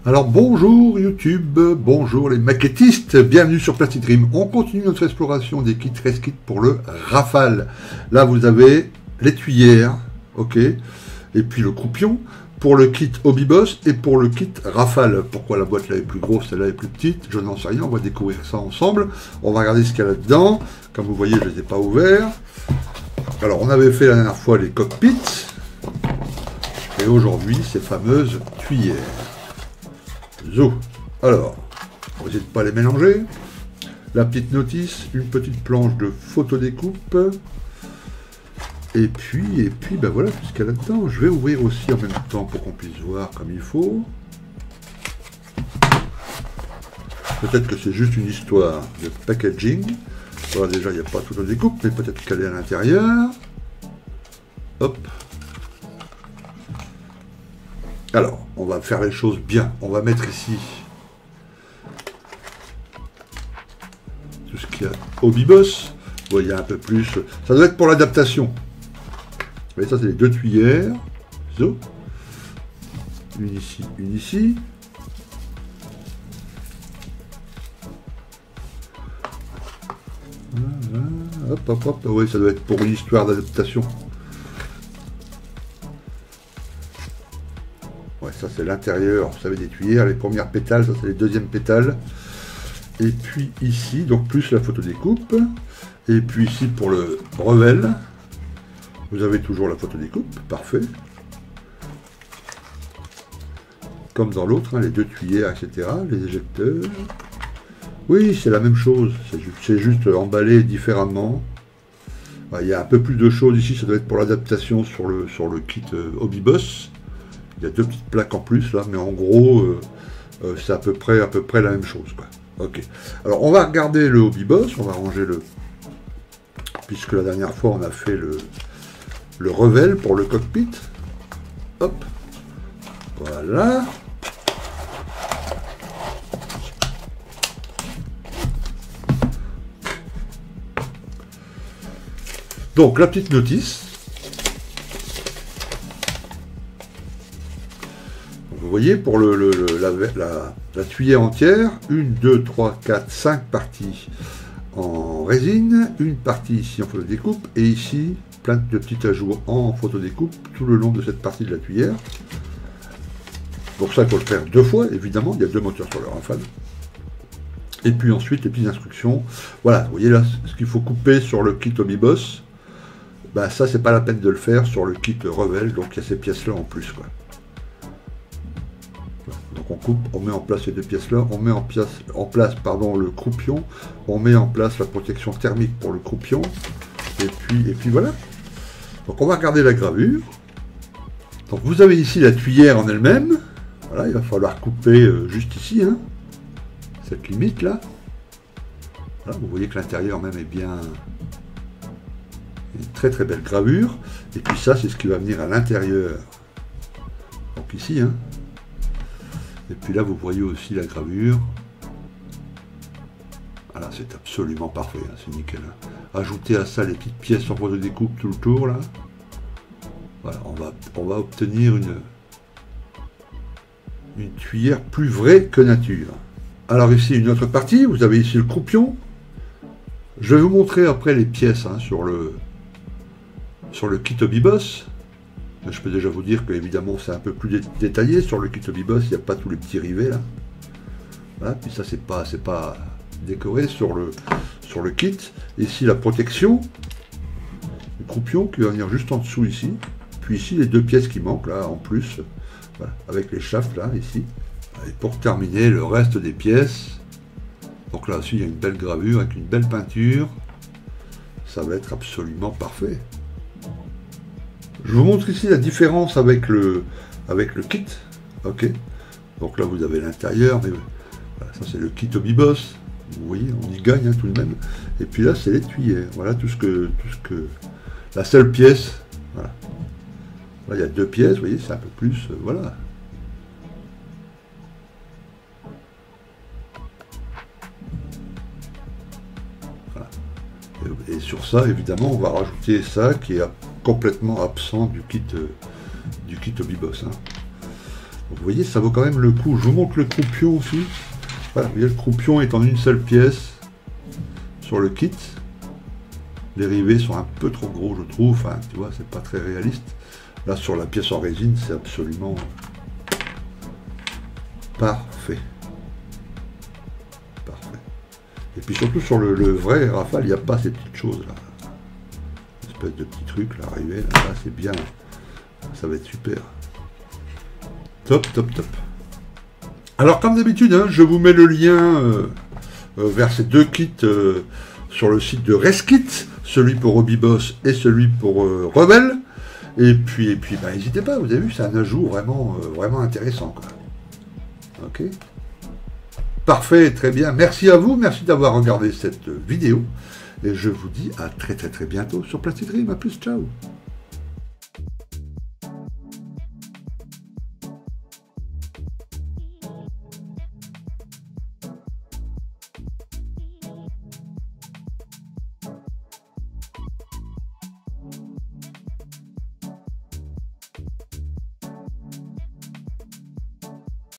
Alors bonjour YouTube, bonjour les maquettistes, bienvenue sur Plastic Dream. On continue notre exploration des kits Restkit pour le Rafale. Là vous avez l'étuyère, ok, et puis le croupion pour le kit Hobby-Boss et pour le kit Rafale. Pourquoi la boîte là est plus grosse, celle-là est plus petite, je n'en sais rien, on va découvrir ça ensemble. On va regarder ce qu'il y a là-dedans. Comme vous voyez, je ne les ai pas ouverts. Alors on avait fait la dernière fois les cockpits, et aujourd'hui ces fameuses tuyères. Zo. Alors, on va essayer de ne pas les mélanger. La petite notice, une petite planche de photodécoupe. Et puis, ben voilà tout ce qu'il y a là-dedans. Je vais ouvrir aussi en même temps pour qu'on puisse voir comme il faut. Peut-être que c'est juste une histoire de packaging. Voilà, déjà, il n'y a pas toute la découpe, mais peut-être qu'elle est à l'intérieur. Hop. Alors, on va faire les choses bien. On va mettre ici tout ce qu'il y a Hobby-Boss. Vous voyez un peu plus. Ça doit être pour l'adaptation. Vous voyez, ça, c'est les deux tuyères. Zo. Une ici, une ici. Voilà. Hop, hop, hop. Oui, ça doit être pour une histoire d'adaptation. Ouais, ça c'est l'intérieur, vous savez, des tuyères, les premières pétales, ça c'est les deuxièmes pétales. Et puis ici, donc plus la photodécoupe. Et puis ici pour le Revel, vous avez toujours la photodécoupe, parfait. Comme dans l'autre, hein, les deux tuyères, etc., les éjecteurs. Oui, c'est la même chose, c'est juste emballé différemment. Il y a un peu plus de choses ici, ça doit être pour l'adaptation sur le kit Hobby-Boss. Il y a deux petites plaques en plus là, mais en gros, c'est à peu près la même chose, quoi. Ok. Alors on va regarder le Hobby-Boss, on va ranger le, puisque la dernière fois on a fait le Revel pour le cockpit. Hop. Voilà. Donc la petite notice. Vous voyez, pour la tuyère entière, 1, 2, 3, 4, 5 parties en résine, une partie ici en photodécoupe, et ici, plein de petits ajouts en photodécoupe tout le long de cette partie de la tuyère. Pour ça, il faut le faire deux fois, évidemment, il y a deux moteurs sur le Rafale. Et puis ensuite, les petites instructions. Voilà, vous voyez là, ce qu'il faut couper sur le kit Hobby-Boss, bah, ça, c'est pas la peine de le faire sur le kit Revel, donc il y a ces pièces-là en plus, quoi. Donc on coupe, on met en place ces deux pièces-là, on met en place le croupion, on met en place la protection thermique pour le croupion, et puis voilà. Donc on va regarder la gravure. Donc vous avez ici la tuyère en elle-même. Voilà, il va falloir couper juste ici, hein, cette limite là. Voilà, vous voyez que l'intérieur même est bien, une très très belle gravure. Et puis ça, c'est ce qui va venir à l'intérieur. Donc ici, hein. Et puis là, vous voyez aussi la gravure. Voilà, c'est absolument parfait, hein, c'est nickel. Hein. Ajoutez à ça les petites pièces en photodécoupe tout le tour, là. Voilà, on va obtenir une tuyère plus vraie que nature. Alors ici, une autre partie, vous avez ici le croupion. Je vais vous montrer après les pièces, hein, sur le kit Hobby-Boss. Je peux déjà vous dire que évidemment c'est un peu plus détaillé sur le kit Hobby-Boss, il n'y a pas tous les petits rivets là. Voilà, puis ça c'est pas décoré sur le kit. Ici la protection, le croupion qui va venir juste en dessous ici. Puis ici les deux pièces qui manquent là en plus, voilà, avec les shafts là ici. Et pour terminer le reste des pièces, donc là aussi il y a une belle gravure avec une belle peinture. Ça va être absolument parfait. Je vous montre ici la différence avec le kit. Ok. Donc là vous avez l'intérieur, mais voilà, ça c'est le kit Hobby-Boss. Vous voyez, on y gagne, hein, tout de même. Et puis là c'est les tuyères. Voilà tout ce que la seule pièce. Voilà. Là il y a deux pièces, vous voyez, c'est un peu plus. Voilà. Voilà. Et sur ça, évidemment, on va rajouter ça qui est complètement absent du kit Hobby-Boss. Hein. Vous voyez, ça vaut quand même le coup. Je vous montre le croupion aussi. Voilà, vous voyez, le croupion est en une seule pièce sur le kit. Les rivets sont un peu trop gros, je trouve. Enfin, tu vois, c'est pas très réaliste. Là, sur la pièce en résine, c'est absolument parfait. Parfait. Et puis surtout sur le vrai Rafale, il n'y a pas ces petites choses là. Une espèce de petit truc là, arrivé, là, c'est bien. Ça va être super. Top, top, top. Alors, comme d'habitude, hein, je vous mets le lien vers ces deux kits sur le site de Reskit, celui pour Hobbyboss et celui pour Rebelle. Et puis bah, n'hésitez pas, vous avez vu, c'est un ajout vraiment, vraiment intéressant, quoi. Ok. Parfait, très bien. Merci à vous, merci d'avoir regardé cette vidéo. Et je vous dis à très très très bientôt sur Plastic Dream. À plus, ciao.